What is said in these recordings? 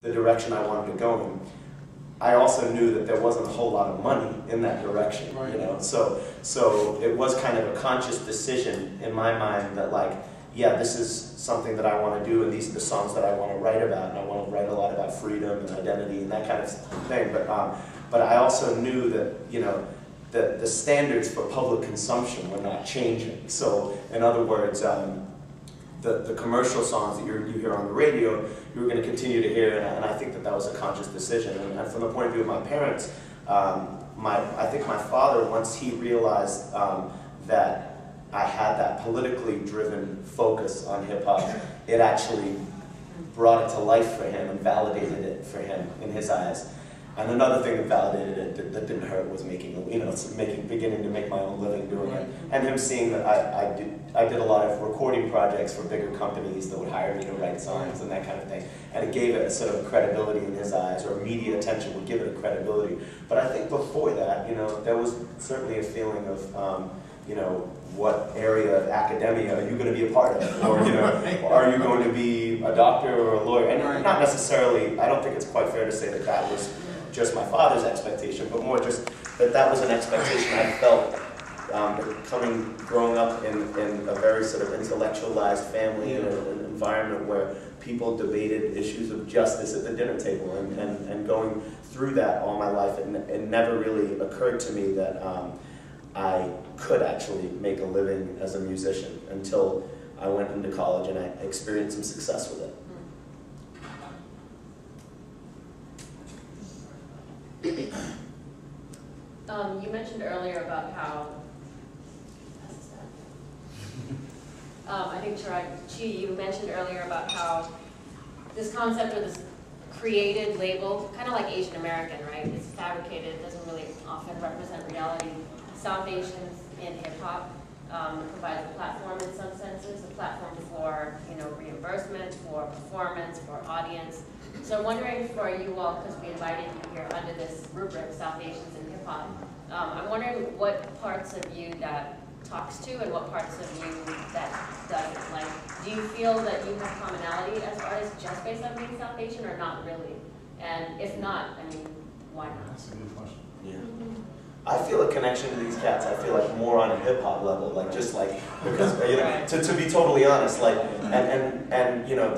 the direction I wanted to go in. I also knew that there wasn't a whole lot of money in that direction, you know. So it was kind of a conscious decision in my mind that, like, yeah, this is something that I want to do, and these are the songs that I want to write about, and I want to write a lot about freedom and identity and that kind of thing. But I also knew that, you know, the standards for public consumption were not changing. So in other words, the commercial songs that you hear on the radio, you were going to continue to hear, and I think that that was a conscious decision. And from the point of view of my parents, I think my father, once he realized that I had that politically driven focus on hip-hop, it actually brought it to life for him and validated it for him in his eyes. And another thing that validated it that didn't hurt was beginning to make my own living doing it, and him seeing that I did a lot of recording projects for bigger companies that would hire me to write songs and that kind of thing, and it gave it a sort of credibility in his eyes, or media attention would give it a credibility. But I think before that, you know, there was certainly a feeling of, you know, what area of academia are you going to be a part of, or, you know, are you going to be a doctor or a lawyer? And not necessarily. I don't think it's quite fair to say that that was just my father's expectation, but more just that that was an expectation I felt growing up in a very sort of intellectualized family, in an environment where people debated issues of justice at the dinner table, and going through that all my life, it never really occurred to me that I could actually make a living as a musician until I went into college and I experienced some success with it. You mentioned earlier about how, I think Chee, you mentioned earlier about how this concept of this created label, kind of like Asian American, right? It's fabricated, it doesn't really often represent reality. South Asians in hip-hop provides a platform in some senses, a platform for, you know, reimbursement, for performance, for audience. So I'm wondering for you all, because we invited you here under this rubric, South Asians in hip-hop, I'm wondering what parts of you that talks to and what parts of you that doesn't. Like, do you feel that you have commonality as artists just based on being South Asian, or not really? And if not, I mean, why not? That's a good question. Yeah. I feel a connection to these cats. I feel like more on a hip hop level, like just like because you know, to be totally honest, like and you know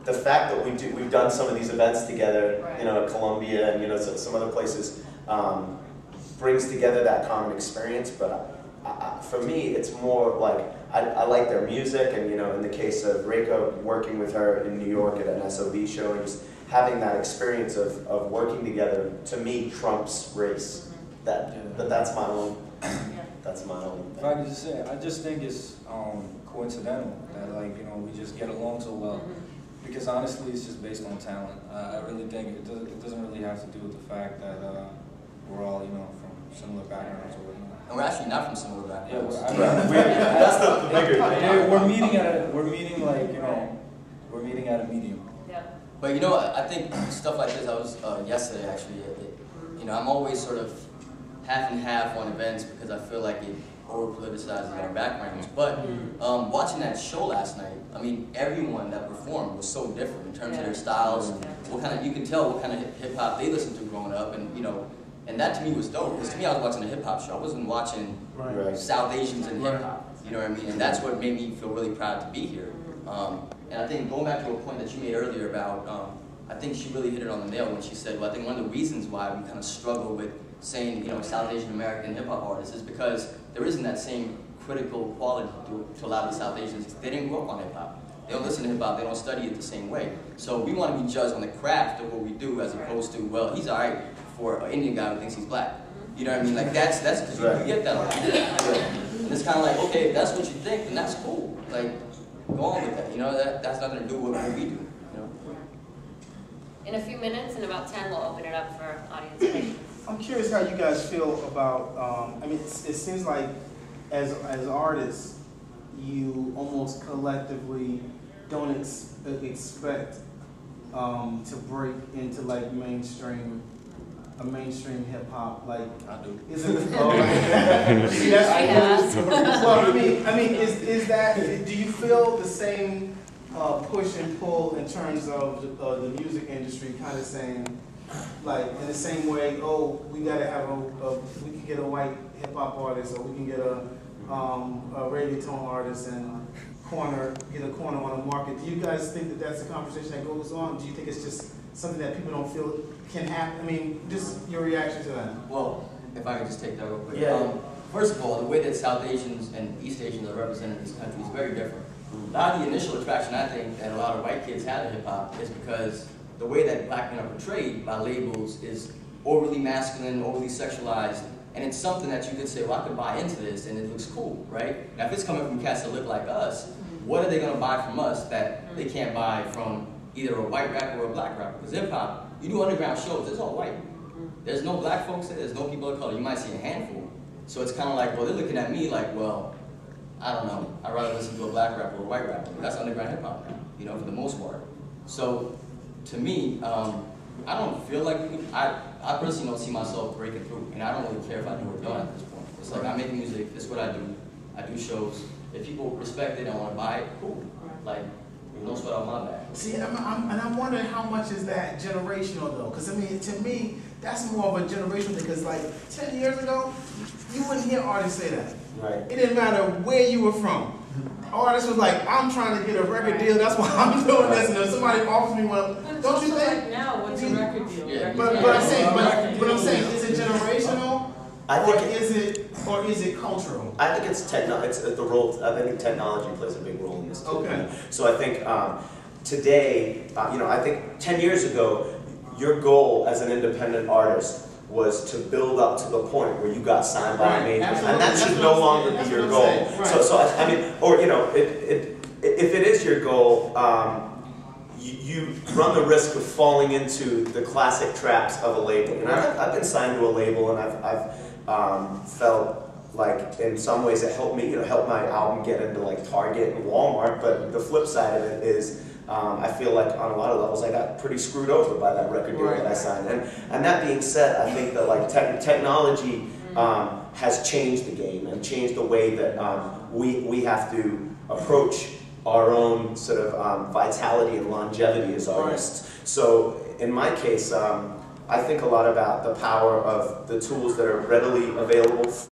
the fact that we've done some of these events together, you know, at Columbia and, you know, some other places, brings together that common experience. But for me, it's more like I like their music, and, you know, in the case of Rekha, working with her in New York at an SOB show, and just having that experience of working together, to me, trumps race. That's my own. That's my own thing. If I could just say, I just think it's coincidental that, like, you know, we just get along so well. Because honestly, it's just based on talent. I really think it doesn't really have to do with the fact that we're all, you know, from similar backgrounds or whatnot. And we're actually not from similar backgrounds. Yeah, that's the bigger thing. We're meeting at a medium. Yeah. But, you know, I think stuff like this, I was yesterday actually, you know, I'm always sort of half and half on events because I feel like it over-politicizes our backgrounds. But watching that show last night, I mean, everyone that performed was so different in terms of their styles. What kind of, you can tell what kind of hip hop they listened to growing up, and, you know, and that to me was dope. Because to me, I was watching a hip hop show. I wasn't watching South Asians in hip hop. You know what I mean? And that's what made me feel really proud to be here. And I think going back to a point that you made earlier about, I think she really hit it on the nail when she said, well, I think one of the reasons why we kind of struggle with saying, you know, South Asian American hip hop artists is because there isn't that same critical quality to a lot of the South Asians. They didn't grow up on hip hop. They don't listen to hip hop. They don't study it the same way. So we want to be judged on the craft of what we do, as opposed to, well, he's all right for an Indian guy who thinks he's black. You know what I mean? Like that's because you get that a lot. And it's kind of like, okay, if that's what you think, then that's cool. Like, go on with that. You know, that's nothing to do with what we do. You know. In a few minutes, in about 10, we'll open it up for audience questions. I'm curious how you guys feel about, I mean, it seems like as artists, you almost collectively don't expect to break into like mainstream hip hop. Like, I do. Is it? See, that's, well, I mean, is that? Do you feel the same push and pull in terms of the music industry, kind of saying, like, in the same way, oh, we gotta have we can get a white hip hop artist, or we can get a reggaeton artist and get a corner on the market. Do you guys think that that's a conversation that goes on? Do you think it's just something that people don't feel can happen? I mean, just your reaction to that. Well, if I could just take that real quick. Yeah. First of all, the way that South Asians and East Asians are represented in this country is very different. A lot of the initial attraction, I think, that a lot of white kids have to hip-hop is because the way that black men are portrayed by labels is overly masculine, overly sexualized, and it's something that you could say, well, I could buy into this, and it looks cool, right? Now, if it's coming from cats that look like us, what are they going to buy from us that they can't buy from either a white rapper or a black rapper? Because hip-hop, you do underground shows, it's all white. There's no black folks there, there's no people of color. You might see a handful. So it's kind of like, well, they're looking at me like, well, I don't know. I'd rather listen to a black rapper or a white rapper. That's underground hip-hop now, you know, for the most part. So, to me, I don't feel like, I personally don't see myself breaking through, and I don't really care if I do or don't at this point. It's like, I make music, it's what I do shows. If people respect it and want to buy it, cool. Like, no sweat on my back. See, and I'm wondering how much is that generational though? Because I mean, to me, that's more of a generational thing. Because like 10 years ago, you wouldn't hear artists say that. Right. It didn't matter where you were from. Artist was like, I'm trying to get a record deal. That's why I'm doing this. And if somebody offers me one, don't you think? Like now, what's a record deal? Yeah. But I'm saying, is it generational? Or is it cultural? I think it's the role. I think technology plays a big role in this too. Okay. So I think today, I think 10 years ago, your goal as an independent artist was to build up to the point where you got signed by a major, and that should no longer be your goal. Right. So I mean, or if it is your goal, you run the risk of falling into the classic traps of a label. And I've been signed to a label, and I've felt like in some ways it helped me, help my album get into like Target and Walmart. But the flip side of it is, I feel like on a lot of levels I got pretty screwed over by that record deal that I signed. And that being said, I think that like technology has changed the game and changed the way that we have to approach our own sort of vitality and longevity as artists. So in my case, I think a lot about the power of the tools that are readily available